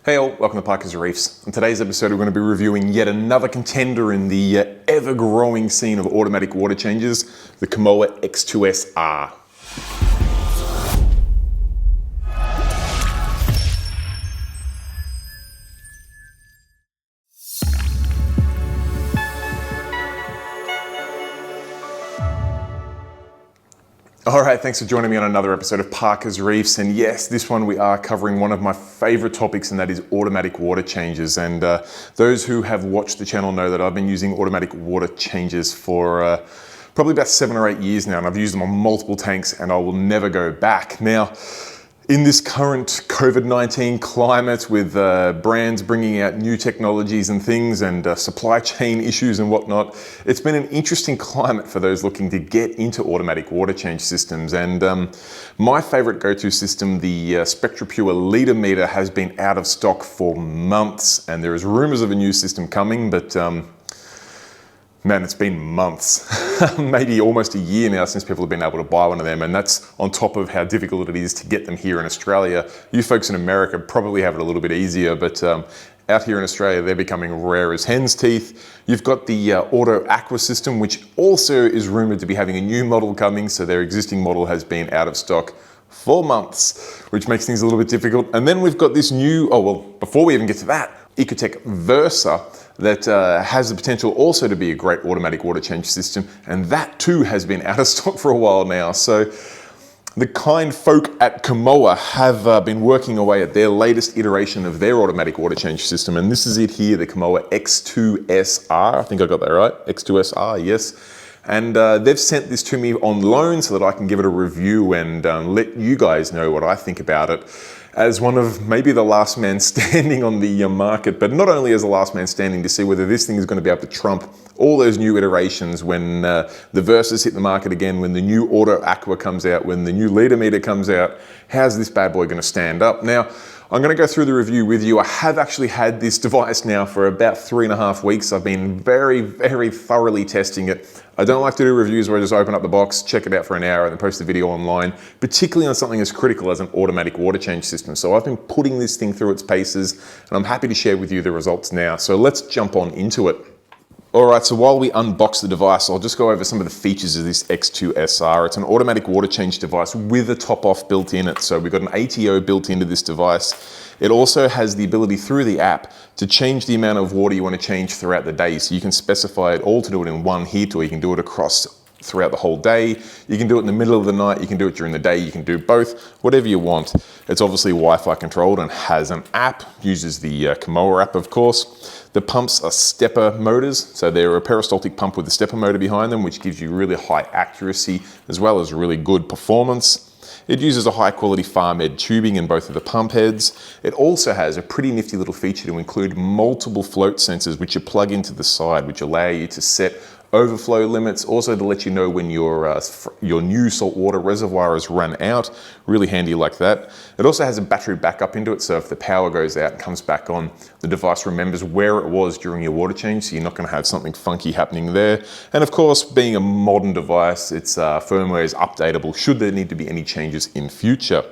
Hey all, welcome to Parker's Reefs. In today's episode we're going to be reviewing yet another contender in the ever-growing scene of automatic water changes, the Kamoer X2SR. Alright, thanks for joining me on another episode of Parker's Reefs, and yes, this one we are covering one of my favourite topics, and that is automatic water changes. And those who have watched the channel know that I've been using automatic water changes for probably about 7 or 8 years now, and I've used them on multiple tanks and I will never go back. Now, in this current COVID-19 climate with brands bringing out new technologies and things and supply chain issues and whatnot, it's been an interesting climate for those looking to get into automatic water change systems. And my favorite go-to system, the SpectraPure Litermeter, has been out of stock for months, and there is rumors of a new system coming, but man, it's been months, maybe almost a year now since people have been able to buy one of them, and that's on top of how difficult it is to get them here in Australia. You folks in America probably have it a little bit easier, but out here in Australia, they're becoming rare as hen's teeth. You've got the Auto Aqua system, which also is rumored to be having a new model coming, so their existing model has been out of stock for months, which makes things a little bit difficult. And then we've got this new, before we even get to that, Ecotech Versa, that has the potential also to be a great automatic water change system, and that too has been out of stock for a while now. So the kind folk at Kamoer have been working away at their latest iteration of their automatic water change system, and this is it here, the Kamoer X2SR. I think I got that right, X2SR, yes. And they've sent this to me on loan so that I can give it a review and let you guys know what I think about it, as one of maybe the last man standing on the market, but not only as the last man standing, to see whether this thing is going to be able to trump all those new iterations when the Versas hit the market again, when the new Auto Aqua comes out, when the new Litermeter comes out. How's this bad boy going to stand up? Now, I'm going to go through the review with you. I have actually had this device now for about 3.5 weeks. I've been very, very thoroughly testing it. I don't like to do reviews where I just open up the box, check it out for an hour, and then post the video online, particularly on something as critical as an automatic water change system. So I've been putting this thing through its paces, and I'm happy to share with you the results now. So let's jump on into it. Alright, so while we unbox the device, I'll just go over some of the features of this X2SR. It's an automatic water change device with a top-off built in it. So we've got an ATO built into this device. It also has the ability through the app to change the amount of water you want to change throughout the day. So you can specify it all to do it in one hit, or you can do it across throughout the whole day. You can do it in the middle of the night, you can do it during the day, you can do both, whatever you want. It's obviously Wi-Fi controlled and has an app, uses the Kamoer app of course. The pumps are stepper motors, so they're a peristaltic pump with a stepper motor behind them, which gives you really high accuracy as well as really good performance. It uses a high quality FarmEd tubing in both of the pump heads. It also has a pretty nifty little feature to include multiple float sensors which you plug into the side, which allow you to set overflow limits, also to let you know when your new saltwater reservoir has run out. Really handy like that. It also has a battery backup into it, so if the power goes out and comes back on, the device remembers where it was during your water change, so you're not going to have something funky happening there. And of course, being a modern device, its firmware is updatable should there need to be any changes in future.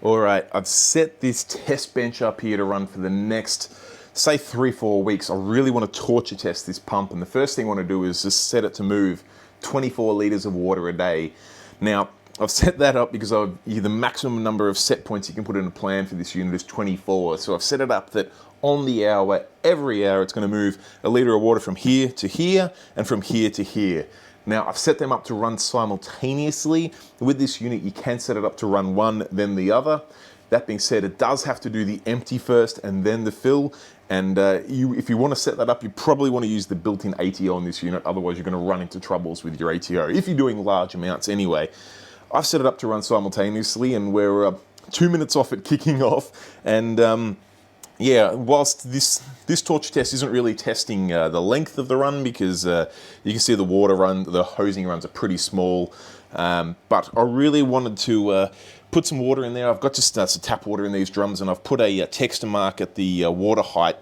Alright, I've set this test bench up here to run for the next, say 3-4 weeks. I really want to torture test this pump, and the first thing I want to do is just set it to move 24 litres of water a day. Now, I've set that up because the maximum number of set points you can put in a plan for this unit is 24. So I've set it up that on the hour, every hour, it's going to move a litre of water from here to here and from here to here. Now, I've set them up to run simultaneously. With this unit, you can set it up to run one, then the other. That being said, it does have to do the empty first and then the fill. And if you want to set that up, you probably want to use the built-in ATO on this unit. Otherwise, you're going to run into troubles with your ATO, if you're doing large amounts anyway. I've set it up to run simultaneously, and we're 2 minutes off it kicking off. And yeah, whilst this torture test isn't really testing the length of the run, because you can see the water run, the hosing runs are pretty small. But I really wanted to put some water in there. I've got just some tap water in these drums, and I've put a texture mark at the water height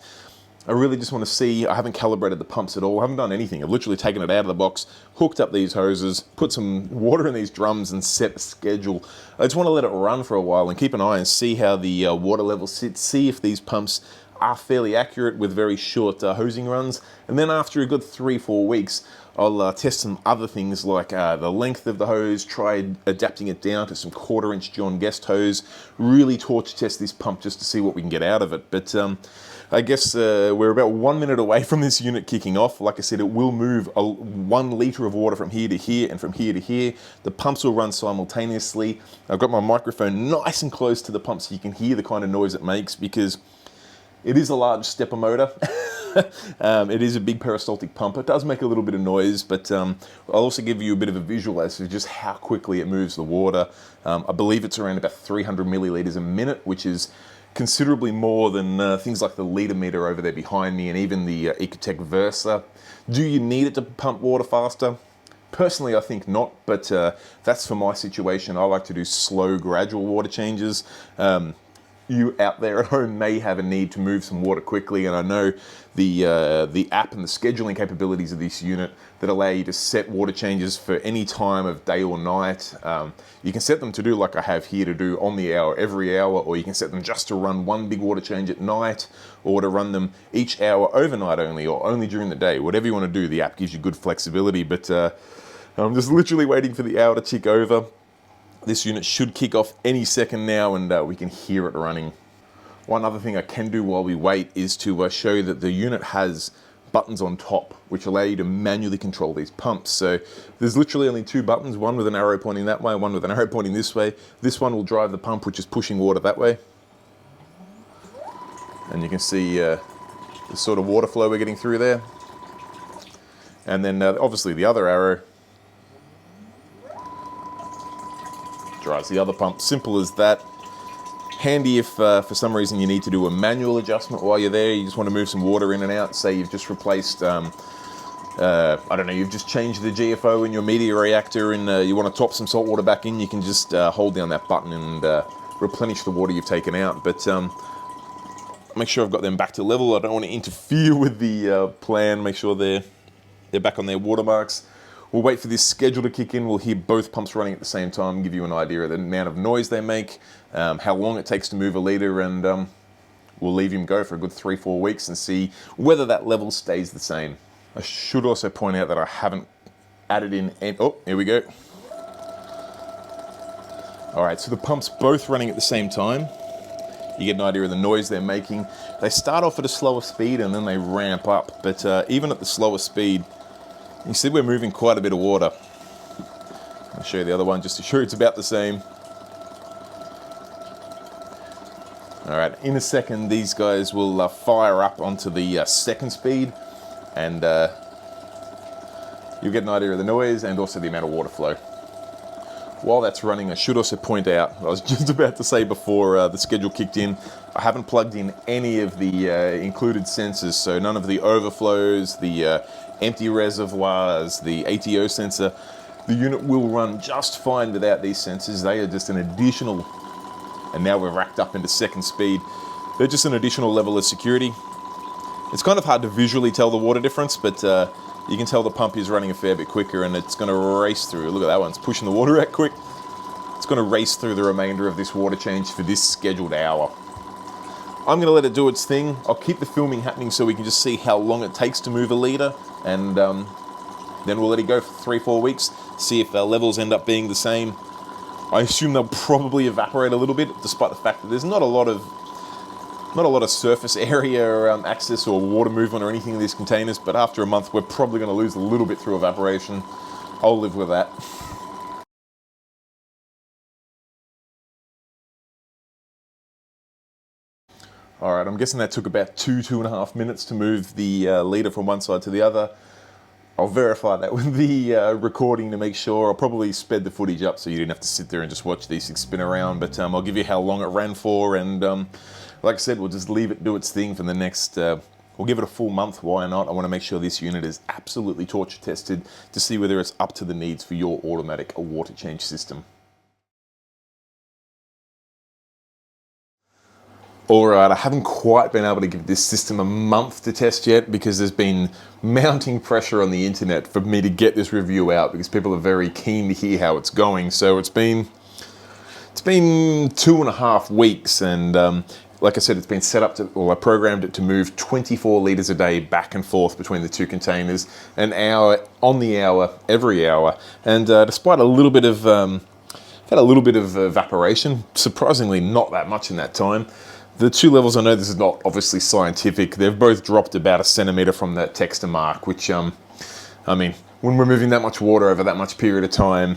I really just want to see, I haven't calibrated the pumps at all, I haven't done anything. I've literally taken it out of the box, hooked up these hoses, put some water in these drums and set a schedule. I just want to let it run for a while and keep an eye and see how the water level sits, see if these pumps are fairly accurate with very short hosing runs. And then after a good 3-4 weeks, I'll test some other things like the length of the hose, try adapting it down to some 1/4-inch John Guest hose, really torch test this pump just to see what we can get out of it. But I guess we're about 1 minute away from this unit kicking off. Like I said, it will move 1 litre of water from here to here and from here to here. The pumps will run simultaneously. I've got my microphone nice and close to the pump so you can hear the kind of noise it makes, because it is a large stepper motor. It is a big peristaltic pump. It does make a little bit of noise, but I'll also give you a bit of a visual as to just how quickly it moves the water. I believe it's around about 300 millilitres a minute, which is considerably more than things like the Litermeter over there behind me, and even the Ecotech Versa. Do you need it to pump water faster? Personally, I think not, but that's for my situation. I like to do slow, gradual water changes. You out there at home may have a need to move some water quickly, and I know the app and the scheduling capabilities of this unit that allow you to set water changes for any time of day or night. You can set them to do like I have here, to do on the hour, every hour, or you can set them just to run one big water change at night, or to run them each hour overnight only, or only during the day. Whatever you want to do, the app gives you good flexibility, but I'm just literally waiting for the hour to tick over. This unit should kick off any second now, and we can hear it running. One other thing I can do while we wait is to show you that the unit has buttons on top which allow you to manually control these pumps. So there's literally only 2 buttons, one with an arrow pointing that way, one with an arrow pointing this way. This one will drive the pump, which is pushing water that way. And you can see the sort of water flow we're getting through there. And then obviously the other arrow drives the other pump. Simple as that. Handy if for some reason you need to do a manual adjustment while you're there. You just want to move some water in and out. Say you've just replaced, I don't know, you've just changed the GFO in your media reactor, and you want to top some salt water back in. You can just hold down that button and replenish the water you've taken out. But make sure I've got them back to level. I don't want to interfere with the plan. Make sure they're back on their watermarks. We'll wait for this schedule to kick in. We'll hear both pumps running at the same time, give you an idea of the amount of noise they make, how long it takes to move a litre, and we'll leave him go for a good 3-4 weeks and see whether that level stays the same. I should also point out that I haven't added in any, oh, here we go. All right, so the pumps both running at the same time. You get an idea of the noise they're making. They start off at a slower speed and then they ramp up, but even at the slower speed, you see we're moving quite a bit of water. I'll show you the other one just to show it's about the same. All right, in a second, these guys will fire up onto the second speed, and you'll get an idea of the noise and also the amount of water flow. While that's running, I should also point out, I was just about to say before the schedule kicked in, I haven't plugged in any of the included sensors, so none of the overflows, the empty reservoirs, the ATO sensor. The unit will run just fine without these sensors. They are just an additional, and now we're racked up into second speed. They're just an additional level of security. It's kind of hard to visually tell the water difference, but you can tell the pump is running a fair bit quicker, and it's going to race through. Look at that one, it's pushing the water out quick. It's going to race through the remainder of this water change for this scheduled hour. I'm going to let it do its thing. I'll keep the filming happening so we can just see how long it takes to move a litre, and then we'll let it go for 3-4 weeks, see if our levels end up being the same. I assume they'll probably evaporate a little bit, despite the fact that there's not a lot of surface area access or water movement or anything in these containers, but after a month we're probably going to lose a little bit through evaporation. I'll live with that. All right, I'm guessing that took about 2.5 minutes to move the litre from one side to the other. I'll verify that with the recording to make sure. I'll probably sped the footage up so you didn't have to sit there and just watch these things spin around, but I'll give you how long it ran for, and like I said, we'll just leave it do its thing for the next, we'll give it a full month, why not? I want to make sure this unit is absolutely torture tested to see whether it's up to the needs for your automatic water change system. All right, I haven't quite been able to give this system a month to test yet because there's been mounting pressure on the internet for me to get this review out because people are very keen to hear how it's going. So it's been 2.5 weeks, and like I said, it's been set up to, well, I programmed it to move 24 litres a day back and forth between the two containers, an hour on the hour, every hour. And despite a little bit of, had a little bit of evaporation, surprisingly not that much in that time. The two levels, I know this is not obviously scientific, they've both dropped about 1 centimetre from that texture mark, which, I mean, when we're moving that much water over that much period of time,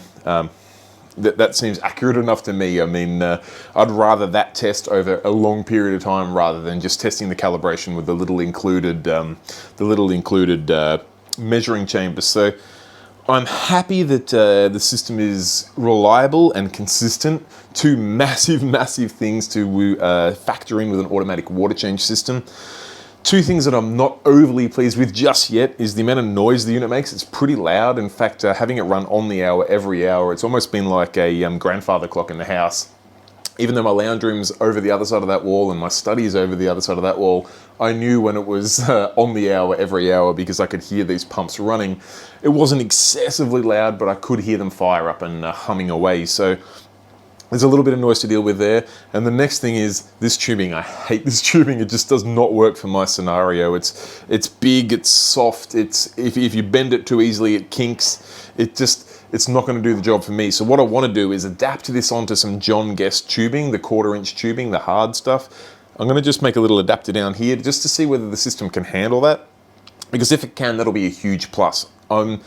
that seems accurate enough to me. I mean, I'd rather that test over a long period of time rather than just testing the calibration with the little included measuring chambers. So I'm happy that the system is reliable and consistent. Two massive, massive things to factor in with an automatic water change system. Two things that I'm not overly pleased with just yet is the amount of noise the unit makes. It's pretty loud. In fact, having it run on the hour, every hour, it's almost been like a grandfather clock in the house. Even though my lounge room's over the other side of that wall and my study is over the other side of that wall, I knew when it was on the hour, every hour, because I could hear these pumps running. It wasn't excessively loud, but I could hear them fire up and humming away. So there's a little bit of noise to deal with there. And the next thing is this tubing. I hate this tubing. It just does not work for my scenario. It's big, it's soft, if you bend it too easily, it kinks. It's not going to do the job for me. So what I want to do is adapt this onto some John Guest tubing, the 1/4-inch tubing, the hard stuff. I'm going to just make a little adapter down here just to see whether the system can handle that. Because if it can, that'll be a huge plus. I'm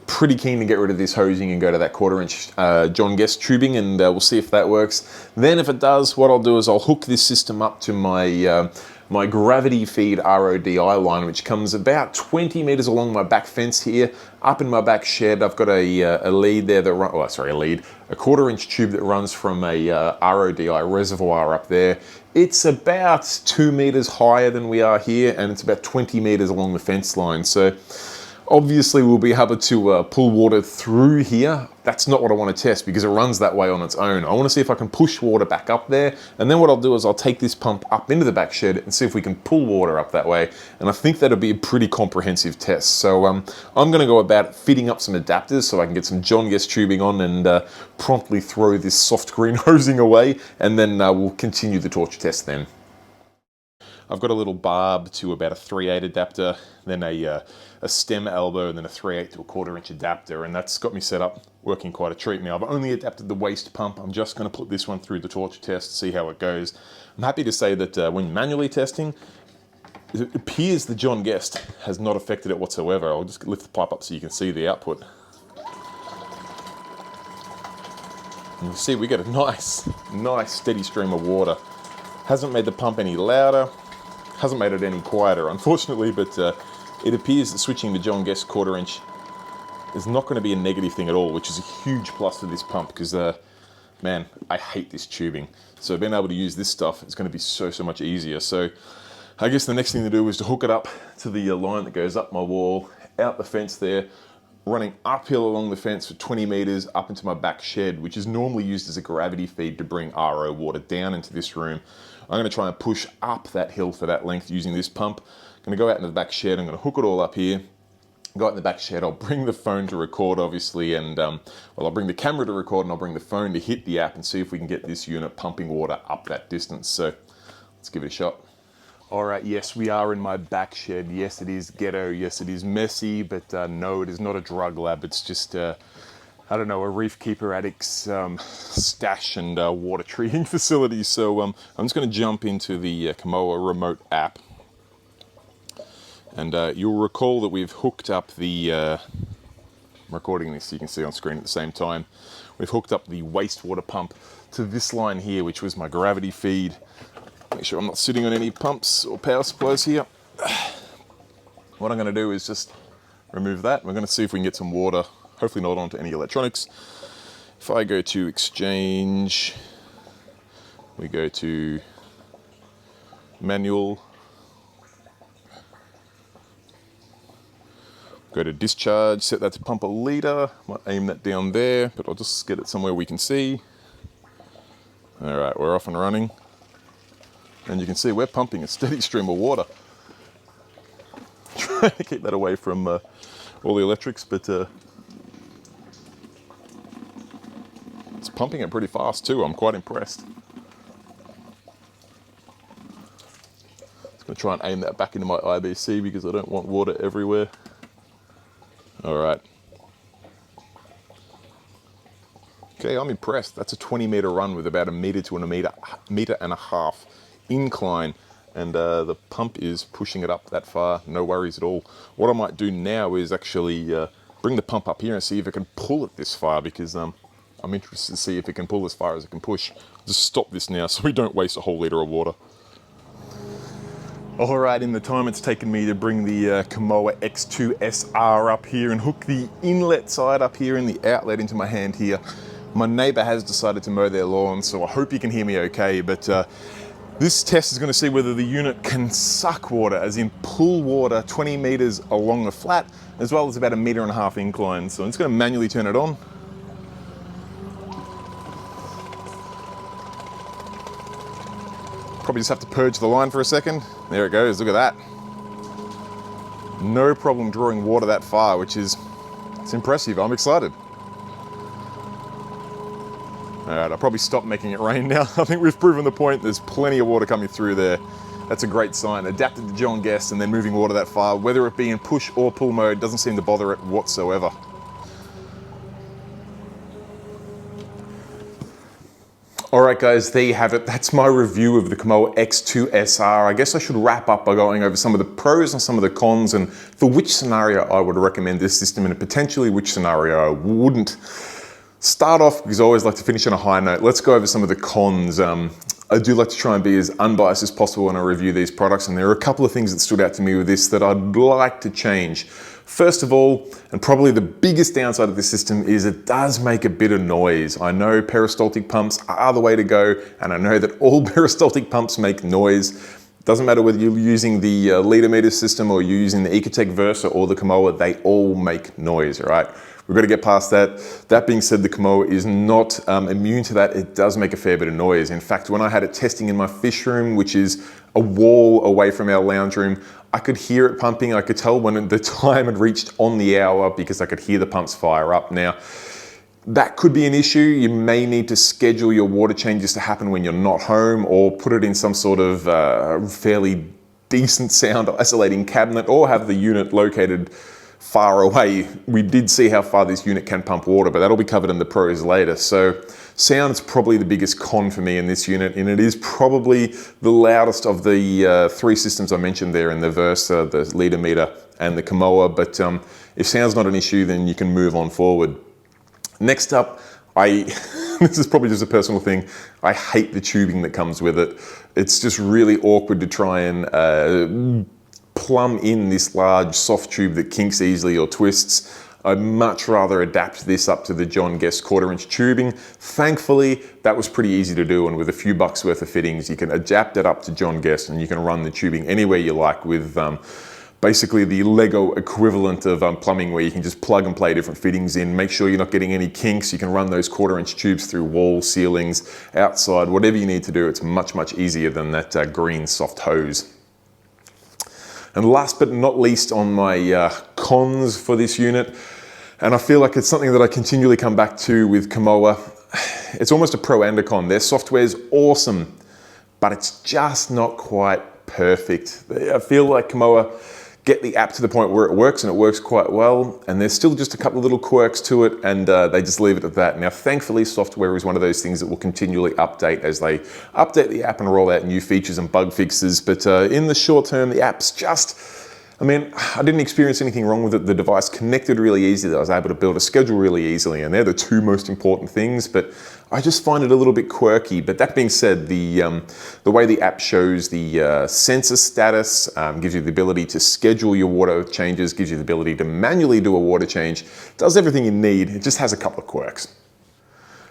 pretty keen to get rid of this hosing and go to that 1/4-inch John Guest tubing, and we'll see if that works. Then if it does, what I'll do is I'll hook this system up to my my gravity feed RODI line, which comes about 20 meters along my back fence here. Up in my back shed, I've got a lead there that runs, oh, sorry, a 1/4-inch tube that runs from a RODI reservoir up there. It's about 2 meters higher than we are here, and it's about 20 meters along the fence line. So obviously we'll be able to pull water through here. That's not what I want to test because it runs that way on its own. I want to see if I can push water back up there, and then what I'll do is I'll take this pump up into the back shed and see if we can pull water up that way, and I think that'll be a pretty comprehensive test. So I'm going to go about fitting up some adapters so I can get some John Guest tubing on and promptly throw this soft green hosing away, and then we'll continue the torture test then. I've got a little barb to about a 3/8 adapter, then a stem elbow, and then a 3/8 to a 1/4-inch adapter, and that's got me set up working quite a treat now. I've only adapted the waste pump. I'm just going to put this one through the torture test, see how it goes. I'm happy to say that when manually testing, it appears the John Guest has not affected it whatsoever. I'll just lift the pipe up so you can see the output. And you see we get a nice steady stream of water. Hasn't made the pump any louder, hasn't made it any quieter, unfortunately, but it appears that switching to John Guest 1/4-inch is not going to be a negative thing at all, which is a huge plus to this pump because, man, I hate this tubing. So being able to use this stuff is going to be so much easier. So I guess the next thing to do is to hook it up to the line that goes up my wall, out the fence there, running uphill along the fence for 20 meters up into my back shed, which is normally used as a gravity feed to bring RO water down into this room. I'm going to try and push up that hill for that length using this pump. I'm going to go out into the back shed. I'm going to hook it all up here. Go out in the back shed. I'll bring the phone to record, obviously, and well, I'll bring the camera to record, and I'll bring the phone to hit the app and see if we can get this unit pumping water up that distance. So let's give it a shot. All right, yes, we are in my back shed. Yes, it is ghetto. Yes, it is messy, but no, it is not a drug lab. It's just, I don't know, a Reef Keeper addict's stash and water treating facility. So I'm just going to jump into the Kamoer remote app. And you'll recall that we've hooked up the, I'm recording this so you can see on screen at the same time. We've hooked up the wastewater pump to this line here, which was my gravity feed. Make sure I'm not sitting on any pumps or power supplies here. What I'm going to do is just remove that. We're going to see if we can get some water, hopefully not onto any electronics. If I go to exchange, we go to manual, go to discharge, set that to pump a litre. Might aim that down there, but I'll just get it somewhere we can see. All right, we're off and running. And you can see we're pumping a steady stream of water. Trying to keep that away from all the electrics, but it's pumping it pretty fast too. I'm quite impressed. Just gonna try and aim that back into my IBC because I don't want water everywhere. All right. Okay, I'm impressed. That's a 20-meter run with about a meter to a meter and a half incline, and the pump is pushing it up that far. No worries at all. What I might do now is actually bring the pump up here and see if it can pull it this far, because I'm interested to see if it can pull as far as it can push. Just stop this now so we don't waste a whole liter of water. All right, in the time it's taken me to bring the Kamoer X2SR up here and hook the inlet side up here and the outlet into my hand here, my neighbor has decided to mow their lawn, so I hope you can hear me okay, but this test is going to see whether the unit can suck water, as in pull water 20 meters along the flat, as well as about a meter and a half incline. So I'm just going to manually turn it on. Probably just have to purge the line for a second. There it goes, look at that. No problem drawing water that far, which is, it's impressive, I'm excited. All right, I'll probably stop making it rain now. I think we've proven the point. There's plenty of water coming through there. That's a great sign. Adapted to John Guest and then moving water that far, whether it be in push or pull mode, doesn't seem to bother it whatsoever. All right, guys, there you have it. That's my review of the Kamoer X2SR. I guess I should wrap up by going over some of the pros and some of the cons, and for which scenario I would recommend this system and potentially which scenario I wouldn't. Start off, because I always like to finish on a high note, let's go over some of the cons. I do like to try and be as unbiased as possible when I review these products, and there are a couple of things that stood out to me with this that I'd like to change. First of all, and probably the biggest downside of this system, is it does make a bit of noise. I know peristaltic pumps are the way to go, and I know that all peristaltic pumps make noise. Doesn't matter whether you're using the Litermeter system or you're using the Ecotech Versa or the Kamoer, they all make noise, all right? We've got to get past that. That being said, the Kamoer is not immune to that. It does make a fair bit of noise. In fact, when I had it testing in my fish room, which is a wall away from our lounge room, I could hear it pumping. I could tell when the time had reached on the hour because I could hear the pumps fire up. Now, that could be an issue. You may need to schedule your water changes to happen when you're not home, or put it in some sort of fairly decent sound isolating cabinet, or have the unit located far away. We did see how far this unit can pump water, but that'll be covered in the pros later. So sound is probably the biggest con for me in this unit, and it is probably the loudest of the three systems I mentioned there in the Versa, the Litermeter and the Kamoer. But if sound's not an issue, then you can move on forward. Next up, this is probably just a personal thing, I hate the tubing that comes with it. It's just really awkward to try and plumb in this large soft tube that kinks easily or twists. I'd much rather adapt this up to the John Guest 1/4-inch tubing. Thankfully, that was pretty easy to do, and with a few bucks worth of fittings, you can adapt it up to John Guest and you can run the tubing anywhere you like with basically the Lego equivalent of plumbing, where you can just plug and play different fittings in. Make sure you're not getting any kinks. You can run those 1/4-inch tubes through walls, ceilings, outside, whatever you need to do. It's much, much easier than that green soft hose. And last but not least on my cons for this unit, and I feel like it's something that I continually come back to with Kamoer, it's almost a pro and a con. Their software's awesome, but it's just not quite perfect. I feel like Kamoer get the app to the point where it works, and it works quite well, and there's still just a couple of little quirks to it, and they just leave it at that. Now, thankfully, software is one of those things that will continually update as they update the app and roll out new features and bug fixes, but in the short term, the app's just, I mean, I didn't experience anything wrong with it. The device connected really easily. I was able to build a schedule really easily, and they're the two most important things, but I just find it a little bit quirky. But that being said, the way the app shows the sensor status, gives you the ability to schedule your water changes, gives you the ability to manually do a water change, does everything you need. It just has a couple of quirks.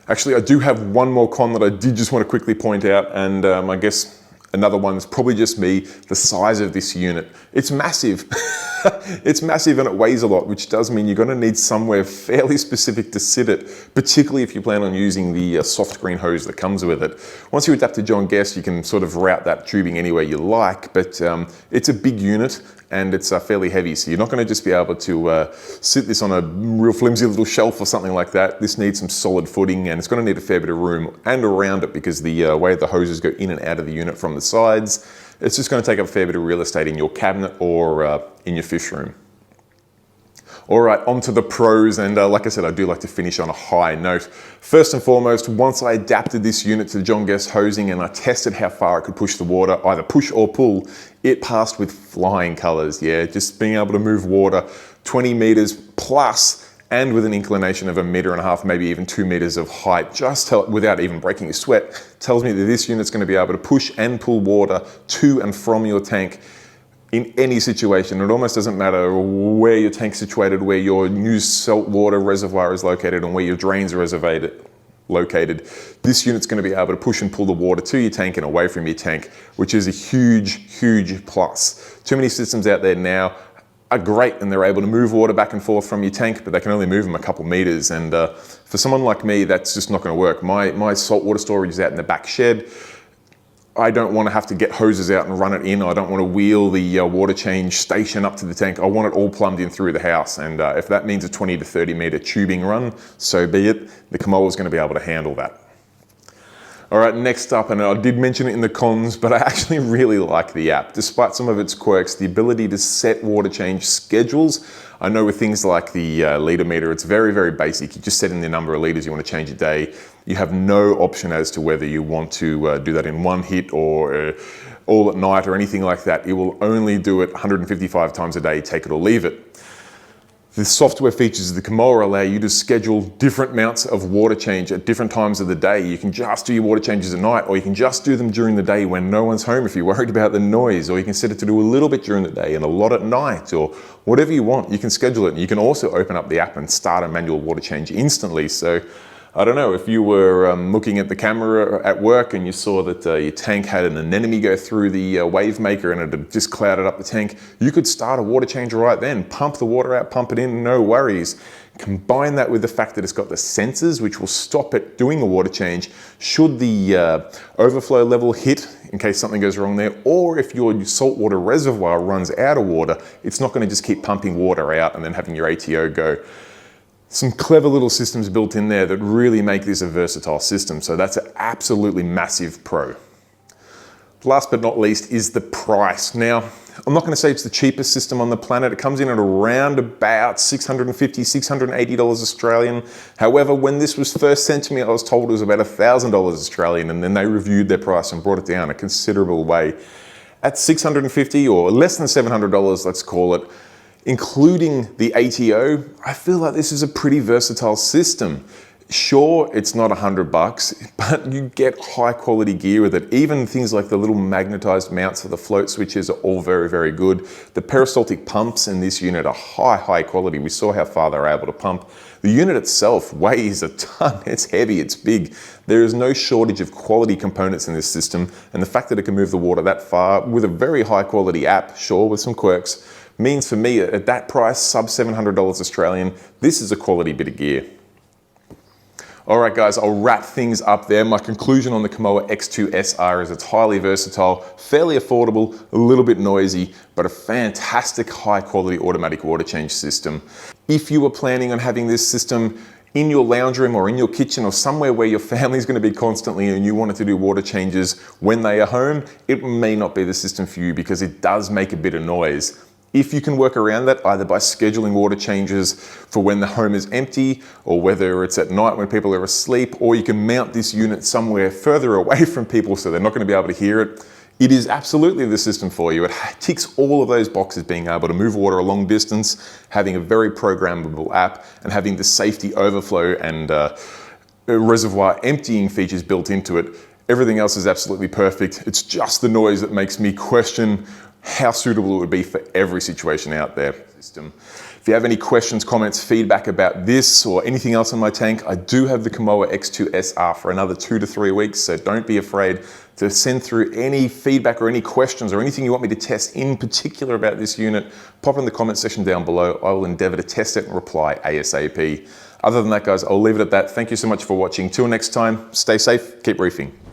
Actually, I do have one more con that I did just want to quickly point out, and I guess another one is probably just me, the size of this unit. It's massive. It's massive and it weighs a lot, which does mean you're going to need somewhere fairly specific to sit it, particularly if you plan on using the soft green hose that comes with it. Once you adapt to John Guest, you can sort of route that tubing anywhere you like, but it's a big unit and it's fairly heavy, so you're not going to just be able to sit this on a real flimsy little shelf or something like that. This needs some solid footing, and it's going to need a fair bit of room and around it because the way the hoses go in and out of the unit from the sides, it's just going to take up a fair bit of real estate in your cabinet or in your fish room. All right, on to the pros, and like I said, I do like to finish on a high note. First and foremost, once I adapted this unit to John Guest hosing and I tested how far it could push the water, either push or pull, it passed with flying colors. Yeah, just being able to move water 20 meters plus and with an inclination of 1.5 meters, maybe even 2 meters of height, without even breaking a sweat, tells me that this unit's going to be able to push and pull water to and from your tank in any situation. It almost doesn't matter where your tank's situated, where your new saltwater reservoir is located, and where your drains are located. This unit's going to be able to push and pull the water to your tank and away from your tank, which is a huge, huge plus. Too many systems out there now are great and they're able to move water back and forth from your tank, but they can only move them a couple meters. And for someone like me, that's just not going to work. My saltwater storage is out in the back shed. I don't want to have to get hoses out and run it in. I don't want to wheel the water change station up to the tank. I want it all plumbed in through the house. And if that means a 20 to 30 meter tubing run, so be it. The Kamoer is going to be able to handle that. All right, next up, and I did mention it in the cons, but I actually really like the app. Despite some of its quirks, the ability to set water change schedules. I know with things like the Litermeter, it's very, very basic. You just set in the number of liters you want to change a day. You have no option as to whether you want to do that in one hit or all at night or anything like that. It will only do it 155 times a day, take it or leave it. The software features of the Kamoer allow you to schedule different amounts of water change at different times of the day. You can just do your water changes at night, or you can just do them during the day when no one's home if you're worried about the noise, or you can set it to do a little bit during the day and a lot at night, or whatever you want. You can schedule it, and you can also open up the app and start a manual water change instantly. So I don't know, if you were looking at the camera at work and you saw that your tank had an anemone go through the wave maker and it had just clouded up the tank, you could start a water change right then. Pump the water out, pump it in, no worries. Combine that with the fact that it's got the sensors which will stop it doing a water change should the overflow level hit, in case something goes wrong there, or if your saltwater reservoir runs out of water, it's not going to just keep pumping water out and then having your ATO go. Some clever little systems built in there that really make this a versatile system, so that's an absolutely massive pro. Last but not least is the price. Now, I'm not going to say it's the cheapest system on the planet. It comes in at around about $650, $680 Australian. However, when this was first sent to me, I was told it was about $1,000 Australian, and then they reviewed their price and brought it down a considerable way. At $650 or less than $700, let's call it, including the ATO, I feel like this is a pretty versatile system. Sure, it's not $100, but you get high quality gear with it. Even things like the little magnetized mounts for the float switches are all very, very good. The peristaltic pumps in this unit are high quality. We saw how far they're able to pump. The unit itself weighs a ton. It's heavy, it's big. There is no shortage of quality components in this system, and the fact that it can move the water that far with a very high quality app, sure, with some quirks, means for me at that price, sub $700 Australian, this is a quality bit of gear. All right, guys, I'll wrap things up there. My conclusion on the Kamoer X2SR is it's highly versatile, fairly affordable, a little bit noisy, but a fantastic high quality automatic water change system. If you were planning on having this system in your lounge room or in your kitchen or somewhere where your family's going to be constantly and you wanted to do water changes when they are home, it may not be the system for you because it does make a bit of noise. If you can work around that, either by scheduling water changes for when the home is empty, or whether it's at night when people are asleep, or you can mount this unit somewhere further away from people so they're not going to be able to hear it, it is absolutely the system for you. It ticks all of those boxes, being able to move water a long distance, having a very programmable app, and having the safety overflow and reservoir emptying features built into it. Everything else is absolutely perfect. It's just the noise that makes me question how suitable it would be for every situation out there. If you have any questions, comments, feedback about this or anything else in my tank, I do have the Kamoer X2SR for another 2 to 3 weeks, so don't be afraid to send through any feedback or any questions or anything you want me to test in particular about this unit. Pop in the comment section down below. I will endeavor to test it and reply ASAP. Other than that, guys, I'll leave it at that. Thank you so much for watching. Till next time, stay safe, keep reefing.